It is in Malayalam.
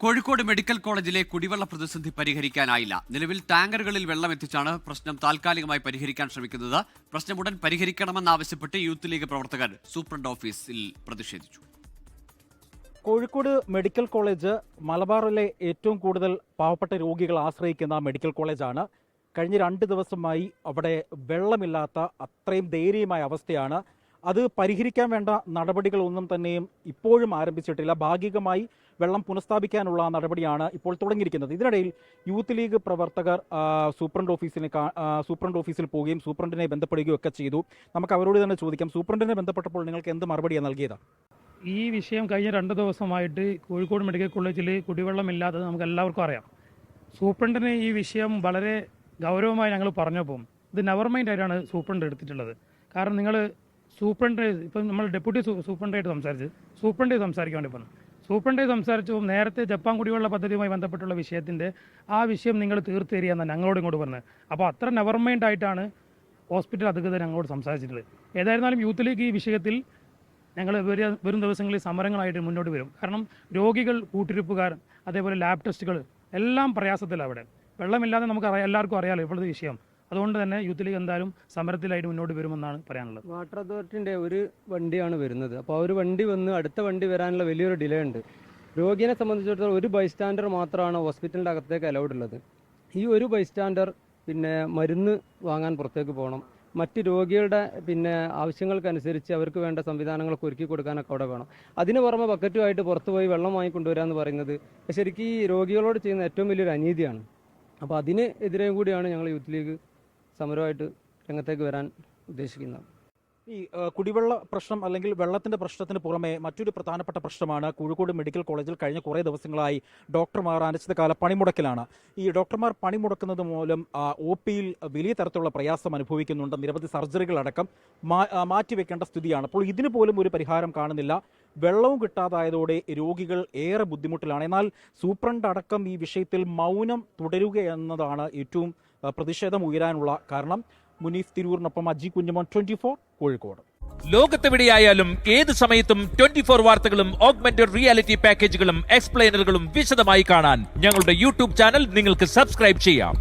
കോഴിക്കോട് മെഡിക്കൽ കോളേജിലെ കുടിവെള്ള പ്രതിസന്ധി പരിഹരിക്കാനായില്ല. നിലവിൽ ടാങ്കറുകളിൽ വെള്ളം എത്തിച്ചാണ് പ്രശ്നം താൽക്കാലികമായി പരിഹരിക്കാൻ ശ്രമിക്കുന്നത്. പ്രശ്നം ഉടൻ പരിഹരിക്കണമെന്നാവശ്യപ്പെട്ട് യൂത്ത് ലീഗ് പ്രവർത്തകർ സൂപ്രണ്ട് ഓഫീസിൽ പ്രതിഷേധിച്ചു. കോഴിക്കോട് മെഡിക്കൽ കോളേജ് മലബാറിലെ ഏറ്റവും കൂടുതൽ പാവപ്പെട്ട രോഗികൾ ആശ്രയിക്കുന്ന മെഡിക്കൽ കോളേജാണ്. കഴിഞ്ഞ 2 ദിവസമായി അവിടെ വെള്ളമില്ലാത്ത അത്രയും ദയനീയമായ അവസ്ഥയാണ്. അത് പരിഹരിക്കാൻ വേണ്ട നടപടികളൊന്നും തന്നെയും ഇപ്പോഴും ആരംഭിച്ചിട്ടില്ല. ഭാഗികമായി വെള്ളം പുനഃസ്ഥാപിക്കാനുള്ള നടപടിയാണ് ഇപ്പോൾ തുടങ്ങിയിരിക്കുന്നത്. ഇതിനിടയിൽ യൂത്ത് ലീഗ് പ്രവർത്തകർ സൂപ്രണ്ട് ഓഫീസിൽ പോവുകയും സൂപ്രണ്ടിനെ ബന്ധപ്പെടുകയും ഒക്കെ ചെയ്തു. നമുക്ക് അവരോട് തന്നെ ചോദിക്കാം. സൂപ്രണ്ടിനെ ബന്ധപ്പെട്ടപ്പോൾ നിങ്ങൾക്ക് എന്ത് മറുപടിയാണ് നൽകിയത്? ഈ വിഷയം കഴിഞ്ഞ 2 ദിവസമായിട്ട് കോഴിക്കോട് മെഡിക്കൽ കോളേജിൽ കുടിവെള്ളമില്ലാത്തത് നമുക്ക് എല്ലാവർക്കും അറിയാം. സൂപ്രണ്ടിന് ഈ വിഷയം വളരെ ഗൗരവമായി ഞങ്ങൾ പറഞ്ഞപ്പോൾ ഇത് നെവർ മൈൻഡ് ആയിട്ടാണ് സൂപ്രണ്ട് എടുത്തിട്ടുള്ളത്. കാരണം നിങ്ങൾ സൂപ്രണ്ട് ഇപ്പം നമ്മൾ ഡെപ്യൂട്ടി സൂപ്രണ്ടായിട്ട് സൂപ്രണ്ട് സംസാരിക്കാൻ വേണ്ടി പറഞ്ഞു. സൂപ്രണ്ട് സംസാരിച്ചപ്പോൾ നേരത്തെ ജപ്പാൻ കുടിവെള്ള പദ്ധതിയുമായി ബന്ധപ്പെട്ടുള്ള വിഷയത്തിൻ്റെ ആ വിഷയം നിങ്ങൾ തീർത്ത് തരിക എന്നാണ് ഞങ്ങളോട് ഇങ്ങോട്ട് പറഞ്ഞത്. അപ്പോൾ അത്ര നെവർ മൈൻഡ് ആയിട്ടാണ് ഹോസ്പിറ്റൽ അധികൃതർ ഞങ്ങളോട് സംസാരിച്ചിട്ടുള്ളത്. ഏതായിരുന്നാലും യൂത്ത് ലീഗ് ഈ വിഷയത്തിൽ ഞങ്ങൾ വരും ദിവസങ്ങളിൽ സമരങ്ങളായിട്ട് മുന്നോട്ട് വരും. കാരണം രോഗികൾ, കൂട്ടിരിപ്പുകാർ, അതേപോലെ ലാബ് ടെസ്റ്റുകൾ എല്ലാം പ്രയാസത്തിലാണ്. അവിടെ വെള്ളമില്ലാതെ നമുക്ക് എല്ലാവർക്കും അറിയാമല്ലോ ഇപ്പോഴത്തെ വിഷയം. അതുകൊണ്ട് തന്നെ യൂത്ത് ലീഗ് എന്തായാലും സമരത്തിലായിട്ട് മുന്നോട്ട് വരുമെന്നാണ് പറയാനുള്ളത്. വാട്ടർ അതോറിറ്റിൻ്റെ ഒരു വണ്ടിയാണ് വരുന്നത്. അപ്പോൾ ആ ഒരു വണ്ടി വന്ന് അടുത്ത വണ്ടി വരാനുള്ള വലിയൊരു ഡിലേ ഉണ്ട്. രോഗിയെ സംബന്ധിച്ചിടത്തോളം ഒരു ബൈസ്റ്റാൻഡർ മാത്രമാണ് ഹോസ്പിറ്റലിൻ്റെ അകത്തേക്ക് അലൗഡ് ഉള്ളത്. ഈ ഒരു ബൈസ്റ്റാൻഡർ മരുന്ന് വാങ്ങാൻ പുറത്തേക്ക് പോകണം. മറ്റ് രോഗികളുടെ ആവശ്യങ്ങൾക്കനുസരിച്ച് അവർക്ക് വേണ്ട സംവിധാനങ്ങളൊക്കെ ഒരുക്കി കൊടുക്കാനൊക്കെ അവിടെ വേണം. അതിന് പുറമെ ബക്കറ്റുമായിട്ട് പുറത്ത് പോയി വെള്ളം വാങ്ങിക്കൊണ്ടുവരിക എന്ന് പറയുന്നത് ശരിക്കും ഈ രോഗികളോട് ചെയ്യുന്ന ഏറ്റവും വലിയൊരു അനീതിയാണ്. അപ്പോൾ അതിന് എതിരെയും കൂടിയാണ് ഞങ്ങൾ യൂത്ത് ലീഗ് സമരമായിട്ട് രംഗത്തേക്ക് വരാൻ ഉദ്ദേശിക്കുന്നത്. ഈ കുടിവെള്ള പ്രശ്നം അല്ലെങ്കിൽ വെള്ളത്തിൻ്റെ പ്രശ്നത്തിന് പുറമെ മറ്റൊരു പ്രധാനപ്പെട്ട പ്രശ്നമാണ് കോഴിക്കോട് മെഡിക്കൽ കോളേജിൽ കഴിഞ്ഞ കുറേ ദിവസങ്ങളായി ഡോക്ടർമാർ അനിശ്ചിതകാല പണിമുടക്കിലാണ്. ഈ ഡോക്ടർമാർ പണിമുടക്കുന്നത് മൂലം OPയിൽ വലിയ തരത്തിലുള്ള പ്രയാസം അനുഭവിക്കുന്നുണ്ട്. നിരവധി സർജറികളടക്കം മാറ്റിവെക്കേണ്ട സ്ഥിതിയാണ്. അപ്പോൾ ഇതിന് പോലും ഒരു പരിഹാരം കാണുന്നില്ല. വെള്ളവും കിട്ടാതായതോടെ രോഗികൾ ഏറെ ബുദ്ധിമുട്ടിലാണ്. എന്നാൽ സൂപ്രണ്ട് അടക്കം ഈ വിഷയത്തിൽ മൗനം തുടരുക എന്നതാണ് ഏറ്റവും പ്രതിഷേധം ഉയരാനുള്ള കാരണം. മുനീഫ് തിരൂരിനൊപ്പം അജി കുഞ്ഞുമോൻ, 24 കോഴിക്കോട്. ലോകത്തെവിടെയായാലും ഏത് സമയത്തും 24 വാർത്തകളും ഓഗ്മെന്റഡ് റിയാലിറ്റി പാക്കേജുകളും എക്സ്പ്ലെയിനറുകളും വിശദമായി കാണാൻ ഞങ്ങളുടെ യൂട്യൂബ് ചാനൽ നിങ്ങൾക്ക് സബ്സ്ക്രൈബ് ചെയ്യാം.